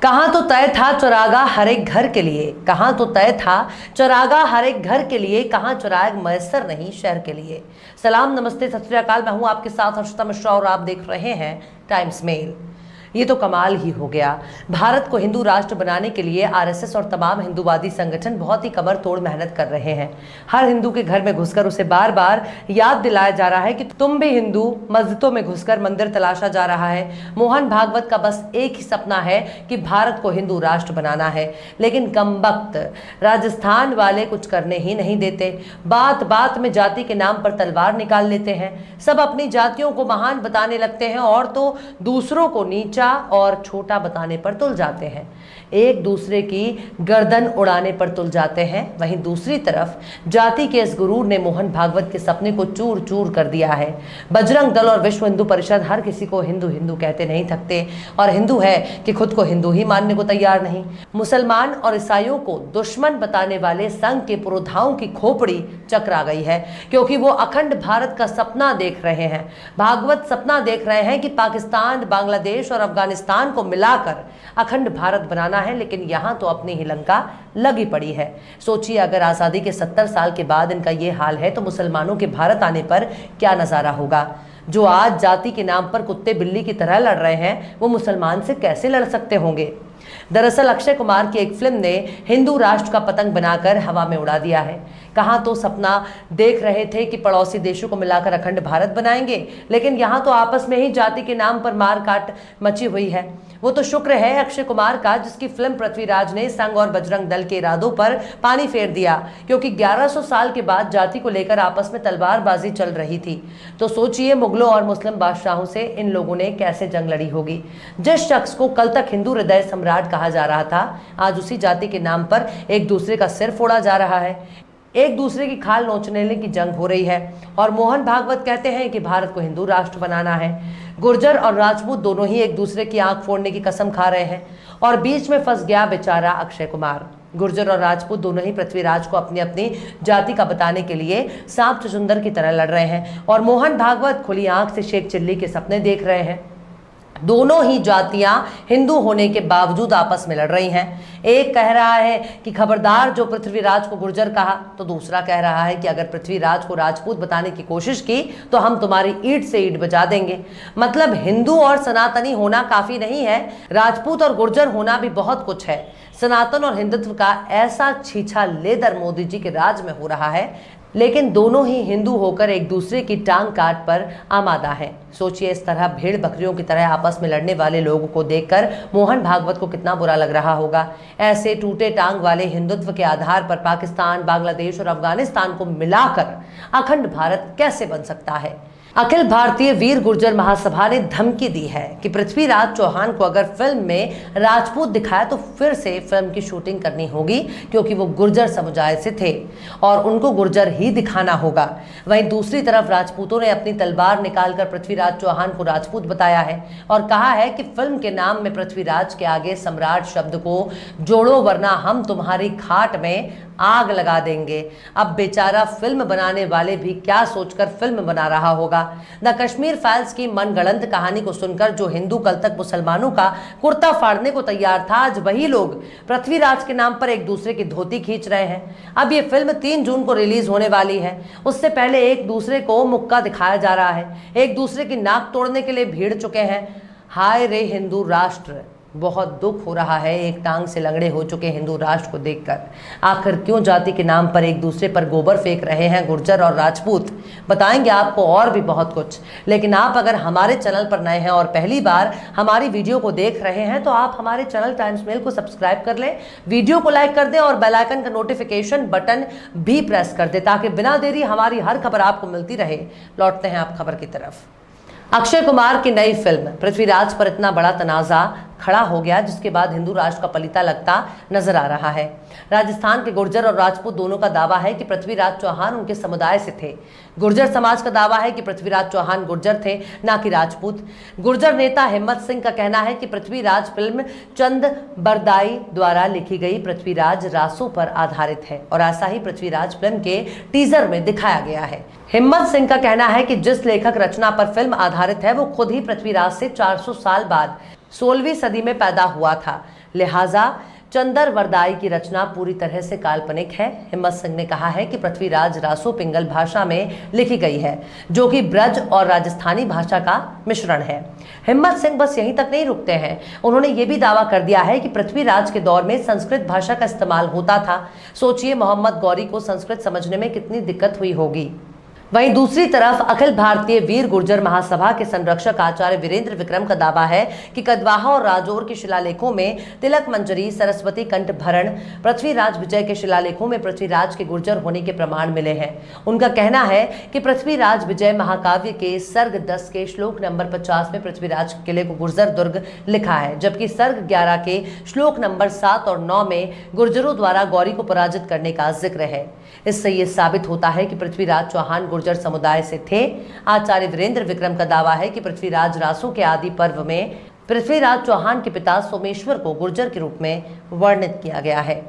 कहाँ तो तय था चौरागा हर एक घर के लिए, कहाँ तो तय था चौरागा हर एक घर के लिए, कहाँ चौराग मैसर नहीं शहर के लिए। सलाम, नमस्ते, सत श्री अकाल। मैं हूं आपके साथ हर्षिता मिश्रा और आप देख रहे हैं टाइम्स मेल। ये तो कमाल ही हो गया। भारत को हिंदू राष्ट्र बनाने के लिए आरएसएस और तमाम हिंदूवादी संगठन बहुत ही कमर तोड़ मेहनत कर रहे हैं। हर हिंदू के घर में घुसकर उसे बार बार याद दिलाया जा रहा है कि तुम भी हिंदू। मस्जिदों में घुसकर मंदिर तलाशा जा रहा है। मोहन भागवत का बस एक ही सपना है कि भारत को हिंदू राष्ट्र बनाना है, लेकिन कमबख्त राजस्थान वाले कुछ करने ही नहीं देते। बात बात में जाति के नाम पर तलवार निकाल लेते हैं। सब अपनी जातियों को महान बताने लगते हैं और तो दूसरों को नीचा और छोटा बताने पर तुल जाते हैं। एक दूसरे की गर्दन उड़ाने पर तुल जाते हैं। वहीं दूसरी तरफ जाति के इस गुरूर ने मोहन भागवत के सपने को चूर चूर कर दिया है। बजरंग दल और विश्व हिंदू परिषद हर किसी को हिंदू हिंदू कहते नहीं थकते, और हिंदू है कि खुद को हिंदू ही मानने को तैयार नहीं। मुसलमान और ईसाइयों को दुश्मन बताने वाले संघ के पुरोधाओं की खोपड़ी चकरा गई है, क्योंकि वो अखंड भारत का सपना देख रहे हैं। भागवत सपना देख रहे हैं कि पाकिस्तान, बांग्लादेश और अफगानिस्तान को मिलाकर अखंड भारत बनाना है, लेकिन यहां तो अपनी ही लंका लगी पड़ी है। सोचिए, अगर आज़ादी के 70 साल के बाद इनका ये हाल है तो मुसलमानों के भारत आने पर क्या नज़ारा होगा। जो आज जाति के नाम पर कुत्ते बिल्ली की तरह लड़ रहे हैं, वो मुसलमान से कैसे लड़ सकते होंगे। दरअसल अक्षय कुमार की एक फिल्म ने हिंदू राष्ट्र का पतंग बनाकर हवा में उड़ा दिया है। कहाँ तो सपना देख रहे थे कि पड़ोसी देशों को मिलाकर अखंड भारत बनाएंगे, लेकिन यहाँ तो आपस में ही जाति के नाम पर मार काट मची हुई है। वो तो शुक्र है अक्षय कुमार का, जिसकी फिल्म पृथ्वीराज ने संघ और बजरंग दल के इरादों पर पानी फेर दिया, क्योंकि 1100 साल के बाद जाति को लेकर आपस में तलवारबाजी चल रही थी। तो सोचिए, मुगलों और मुस्लिम बादशाहों से इन लोगों ने कैसे जंग लड़ी होगी। जिस शख्स को कल तक हिंदू हृदय सम्राट कहा जा रहा था, आज उसी जाति के नाम पर एक दूसरे का सिर फोड़ा जा रहा है। एक दूसरे की खाल नोचने की जंग हो रही है। और मोहन भागवत कहते हैं कि भारत को हिंदू राष्ट्र बनाना है। गुर्जर और राजपूत दोनों ही एक दूसरे की आंख फोड़ने की कसम खा रहे हैं, और बीच में फंस गया बेचारा अक्षय कुमार। गुर्जर और राजपूत दोनों ही पृथ्वीराज को अपनी अपनी जाति का बताने के लिए सांप चुचुंदर की तरह लड़ रहे हैं, और मोहन भागवत खुली आंख से शेख चिल्ली के सपने देख रहे हैं। दोनों ही जातियां हिंदू होने के बावजूद आपस में लड़ रही हैं। एक कह रहा है कि खबरदार जो पृथ्वीराज को गुर्जर कहा, तो दूसरा कह रहा है कि अगर पृथ्वीराज को राजपूत बताने की कोशिश की तो हम तुम्हारी ईंट से ईंट बजा देंगे। मतलब हिंदू और सनातनी होना काफी नहीं है, राजपूत और गुर्जर होना भी बहुत कुछ है। सनातन और हिंदुत्व का ऐसा छीछा लेदर मोदी जी के राज में हो रहा है, लेकिन दोनों ही हिंदू होकर एक दूसरे की टांग काट पर आमादा हैं। सोचिए, इस तरह भेड़ बकरियों की तरह आपस में लड़ने वाले लोगों को देखकर मोहन भागवत को कितना बुरा लग रहा होगा। ऐसे टूटे टांग वाले हिंदुत्व के आधार पर पाकिस्तान, बांग्लादेश और अफगानिस्तान को मिलाकर अखंड भारत कैसे बन सकता है। अखिल भारतीय वीर गुर्जर महासभा ने धमकी दी है कि पृथ्वीराज चौहान को अगर फिल्म में राजपूत दिखाया तो फिर से फिल्म की शूटिंग करनी होगी, क्योंकि वो गुर्जर समुदाय से थे और उनको गुर्जर ही दिखाना होगा। वहीं दूसरी तरफ राजपूतों ने अपनी तलवार निकालकर पृथ्वीराज चौहान को राजपूत बताया है और कहा है कि फिल्म के नाम में पृथ्वीराज के आगे सम्राट शब्द को जोड़ो, वरना हम तुम्हारी खाट में आग लगा देंगे। अब बेचारा फिल्म बनाने वाले भी क्या सोचकर फिल्म बना रहा होगा। द कश्मीर फाइल्स की मनगढ़ंत कहानी को सुनकर जो हिंदू कल तक मुसलमानों का कुर्ता फाड़ने को तैयार था, आज वही लोग पृथ्वीराज के नाम पर एक दूसरे की धोती खींच रहे हैं। अब ये फिल्म 3 जून को रिलीज होने वाली है। उससे पहले एक दूसरे को मुक्का दिखाया जा रहा है, एक दूसरे की नाक तोड़ने के लिए भीड़ चुके हैं। हाय रे हिंदू राष्ट्र, बहुत दुख हो रहा है एक टांग से लंगड़े हो चुके हिंदू राष्ट्र को देखकर। आखिर क्यों जाति के नाम पर एक दूसरे पर गोबर फेंक रहे हैं गुर्जर और राजपूत। बताएंगे आपको और भी बहुत कुछ, लेकिन आप अगर हमारे चैनल पर नए हैं और पहली बार हमारी वीडियो को देख रहे हैं तो आप हमारे चैनल टाइम्स मेल को सब्सक्राइब कर लें, वीडियो को लाइक कर दें और बेल आइकन का नोटिफिकेशन बटन भी प्रेस कर दें, ताकि बिना देरी हमारी हर खबर आपको मिलती रहे। लौटते हैं आप खबर की तरफ। अक्षय कुमार की नई फिल्म पृथ्वीराज पर इतना बड़ा तनाज़ा खड़ा हो गया, जिसके बाद हिंदू राष्ट्र का पलीता लगता नजर आ रहा है। राजस्थान के गुर्जर और राजपूत दोनों का दावा है कि पृथ्वीराज चौहान उनके समुदाय से थे। गुर्जर समाज का दावा है कि पृथ्वीराज चौहान गुर्जर थे, ना कि राजपूत। गुर्जर नेता हिम्मत सिंह का कहना है कि पृथ्वीराज फिल्म चंद बरदाई द्वारा लिखी गई पृथ्वीराज रासों पर आधारित है, और ऐसा ही पृथ्वीराज फिल्म के टीजर में दिखाया गया है। हिम्मत सिंह का कहना है कि जिस लेखक रचना पर फिल्म आधारित है वो खुद ही पृथ्वीराज से 400 साल बाद 16वीं सदी में पैदा हुआ था। लिहाजा चंदर वरदाई की रचना पूरी तरह से काल्पनिक है। हिम्मत सिंह ने कहा है कि पृथ्वीराज रासो पिंगल भाषा में लिखी गई है, जो कि ब्रज और राजस्थानी भाषा का मिश्रण है। हिम्मत सिंह बस यहीं तक नहीं रुकते हैं, उन्होंने ये भी दावा कर दिया है कि पृथ्वीराज के दौर में संस्कृत भाषा का इस्तेमाल होता था। सोचिए मोहम्मद गौरी को संस्कृत समझने में कितनी दिक्कत हुई होगी। वहीं दूसरी तरफ अखिल भारतीय वीर गुर्जर महासभा के संरक्षक आचार्य वीरेंद्र विक्रम का दावा है कि कदवाहा और राजौर के शिलालेखों में तिलक मंजरी, सरस्वती कंठ भरण, पृथ्वीराज विजय के शिलालेखों में पृथ्वीराज के गुर्जर होने के प्रमाण मिले हैं। उनका कहना है कि पृथ्वीराज विजय महाकाव्य के सर्ग 10 के श्लोक नंबर 50 में पृथ्वीराज के किले को गुर्जर दुर्ग लिखा है, जबकि सर्ग 11 के श्लोक नंबर 7 और 9 में गुर्जरों द्वारा गौरी को पराजित करने का जिक्र है। इससे यह साबित होता है कि पृथ्वीराज चौहान गुर्जर समुदाय से थे। आचार्य वीरेंद्र विक्रम का दावा है कि पृथ्वीराज रासो के आदि पर्व में पृथ्वीराज चौहान के पिता सोमेश्वर को गुर्जर के रूप में वर्णित किया गया है,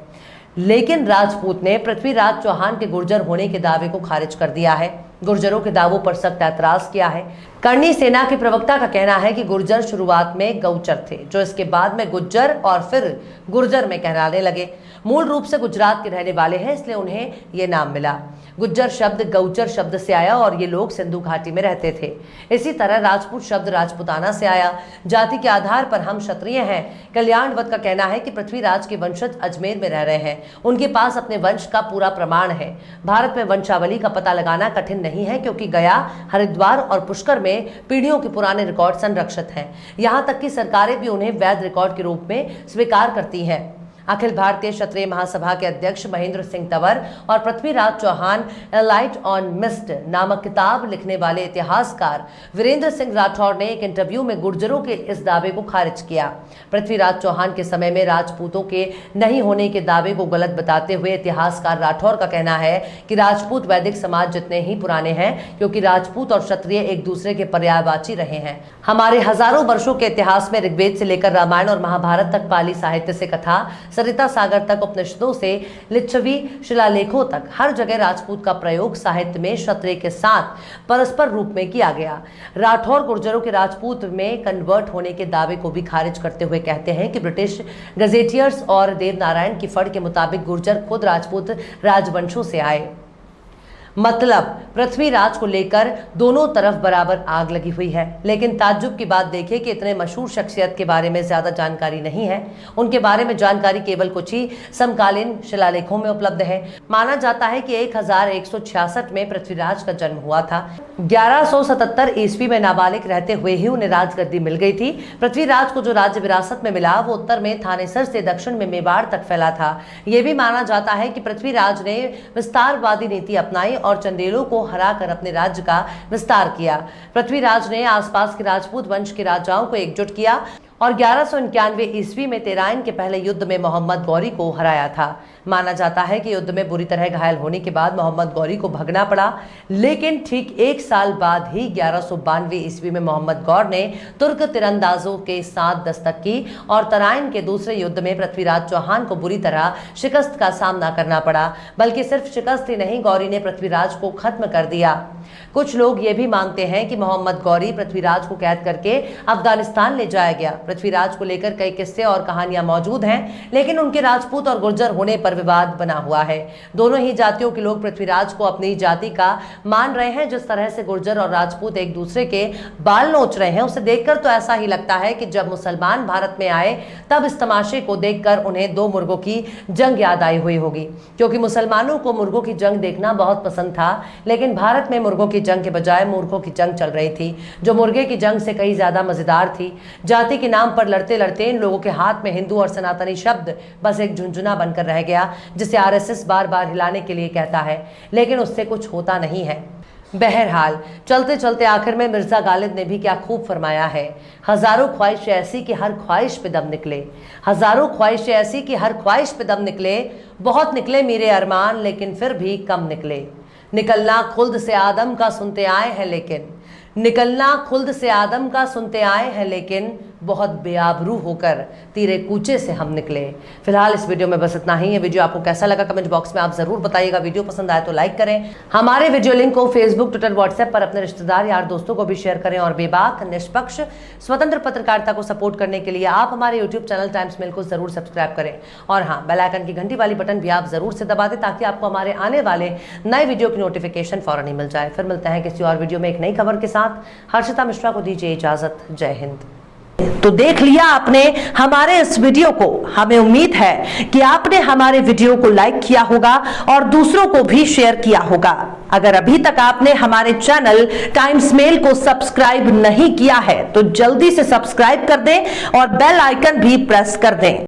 लेकिन राजपूत ने पृथ्वीराज चौहान के गुर्जर होने के दावे को खारिज कर दिया है। गुर्जरों के दावों पर सख्त ऐतराज किया है। करनी सेना के प्रवक्ता का कहना है कि गुर्जर शुरुआत में गौचर थे, जो इसके बाद में गुज्जर और फिर गुर्जर में कहलाने लगे। मूल रूप से गुजरात के रहने वाले हैं, इसलिए उन्हें ये नाम मिला। गुज्जर शब्द गौचर शब्द से आया और ये लोग सिंधु घाटी में रहते थे। इसी तरह राजपूत शब्द राजपुताना से आया। जाति के आधार पर हम क्षत्रिय हैं। कल्याणवत का कहना है कि पृथ्वीराज के वंशज अजमेर में रह रहे हैं, उनके पास अपने वंश का पूरा प्रमाण है। भारत में वंशावली का पता लगाना कठिन नहीं है, क्योंकि गया, हरिद्वार और पुष्कर में पीढ़ियों के पुराने रिकॉर्ड संरक्षित हैं। यहाँ तक कि सरकारें भी उन्हें वैध रिकॉर्ड के रूप में स्वीकार करती हैं। अखिल भारतीय क्षत्रिय महासभा के अध्यक्ष महेंद्र सिंह तंवर और पृथ्वीराज चौहान ए लाइट ऑन मिस्ट नामक किताब लिखने वाले इतिहासकार वीरेंद्र सिंह राठौर ने एक इंटरव्यू में गुर्जरों के इस दावे को खारिज किया। पृथ्वीराज चौहान के समय में राजपूतों के नहीं होने के दावे को गलत बताते हुए इतिहासकार राठौर का कहना है कि राजपूत वैदिक समाज जितने ही पुराने हैं, क्योंकि राजपूत और क्षत्रिय एक दूसरे के पर्यायवाची रहे हैं। हमारे हजारों वर्षों के इतिहास में ऋग्वेद से लेकर रामायण और महाभारत तक, पाली साहित्य से कथा सरिता सागर तक, उपनिषदों से लिच्छवी शिलालेखों तक हर जगह राजपूत का प्रयोग साहित्य में क्षत्रिय के साथ परस्पर रूप में किया गया। राठौर गुर्जरों के राजपूत में कन्वर्ट होने के दावे को भी खारिज करते हुए कहते हैं कि ब्रिटिश गजेटियर्स और देवनारायण की फड़ के मुताबिक गुर्जर खुद राजपूत राजवंशों से आए। मतलब पृथ्वीराज को लेकर दोनों तरफ बराबर आग लगी हुई है। लेकिन ताज्जुब की बात देखिए कि इतने मशहूर शख्सियत के बारे में ज्यादा जानकारी नहीं है। उनके बारे में जानकारी केवल कुछ ही समकालीन शिलालेखों में उपलब्ध है। माना जाता है कि 1166 में पृथ्वीराज का जन्म हुआ था। 1177 ईस्वी में नाबालिग रहते हुए ही उन्हें राजगद्दी मिल गई थी। पृथ्वीराज को जो राज्य विरासत में मिला वो उत्तर में थानेसर से दक्षिण में मेवाड़ तक फैला था। यह भी माना जाता है कि पृथ्वीराज ने विस्तारवादी नीति अपनाई और चंदेलों को हराकर अपने राज्य का विस्तार किया। पृथ्वीराज ने आसपास के राजपूत वंश के राजाओं को एकजुट किया और 1191 ईस्वी में तेराइन के पहले युद्ध में मोहम्मद गौरी को हराया था। माना जाता है कि युद्ध में बुरी तरह घायल होने के बाद मोहम्मद गौरी को भगना पड़ा, लेकिन ठीक एक साल बाद ही 1192 ईस्वी में मोहम्मद गौर ने तुर्क तीरंदाजों के साथ दस्तक की और तराइन के दूसरे युद्ध में पृथ्वीराज चौहान को बुरी तरह शिकस्त का सामना करना पड़ा। बल्कि सिर्फ शिकस्त ही नहीं, गौरी ने पृथ्वीराज को खत्म कर दिया। कुछ लोग ये भी मानते हैं कि मोहम्मद गौरी पृथ्वीराज को कैद करके अफगानिस्तान ले जाया गया। पृथ्वीराज को लेकर कई किस्से और कहानियां मौजूद हैं, लेकिन उनके राजपूत और गुर्जर होने पर विवाद बना हुआ है। दोनों ही जातियों के लोग पृथ्वीराज को अपनी जाति का मान रहे हैं। जिस तरह से गुर्जर और राजपूत एक दूसरे के बाल नोच रहे हैं, उसे देखकर तो ऐसा ही लगता है कि जब मुसलमान भारत में आए तब इस तमाशे को देखकर उन्हें दो मुर्गों की जंग याद आई हुई होगी, क्योंकि मुसलमानों को मुर्गों की जंग देखना बहुत पसंद था, लेकिन भारत में मुर्गों की जंग के बजाय मूर्खों की जंग चल रही थी, जो मुर्गे की जंग से कहीं ज्यादा मजेदार थी। जाति के नाम पर लड़ते लड़ते इन लोगों के हाथ में हिंदू और सनातनी शब्द बस एक झुंझुना बनकर रह गया, जिसे आरएसएस बार बार हिलाने के लिए कहता है, लेकिन उससे कुछ होता नहीं है। बहरहाल चलते चलते आखिर में मिर्जा गालिब ने भी क्या खूब फरमाया है, हजारों ख्वाहिश ऐसी कि हर ख्वाहिश पे दम निकले। हजारों ख्वाहिश ऐसी कि हर ख्वाहिश पे दम निकले। बहुत निकले मेरे अरमान, लेकिन फिर भी कम निकले। निकलना खुल्द से आदम का सुनते आए हैं, लेकिन निकलना खुल्द से आदम का सुनते आए हैं, लेकिन बहुत बेआबरू होकर तीरे कूचे से हम निकले। फिलहाल इस वीडियो में बस इतना ही। ये वीडियो आपको कैसा लगा कमेंट बॉक्स में आप जरूर बताइएगा। वीडियो पसंद आए तो लाइक करें। हमारे वीडियो लिंक को फेसबुक, ट्विटर, व्हाट्सएप पर अपने रिश्तेदार, यार, दोस्तों को भी शेयर करें। और बेबाक, निष्पक्ष, स्वतंत्र पत्रकारिता को सपोर्ट करने के लिए आप हमारे यूट्यूब चैनल टाइम्स मेल को जरूर सब्सक्राइब करें। और हाँ, बेल आइकन की घंटी वाली बटन भी आप जरूर से दबा दें ताकि आपको हमारे आने वाले नए वीडियो की नोटिफिकेशन फौरन ही मिल जाए। फिर मिलते हैं किसी और वीडियो में एक नई खबर के साथ। हर्षिता मिश्रा को दीजिए इजाजत। जय हिंद। तो देख लिया आपने हमारे इस वीडियो को। हमें उम्मीद है कि आपने हमारे वीडियो को लाइक किया होगा और दूसरों को भी शेयर किया होगा। अगर अभी तक आपने हमारे चैनल टाइम्स मेल को सब्सक्राइब नहीं किया है तो जल्दी से सब्सक्राइब कर दें और बेल आइकन भी प्रेस कर दें।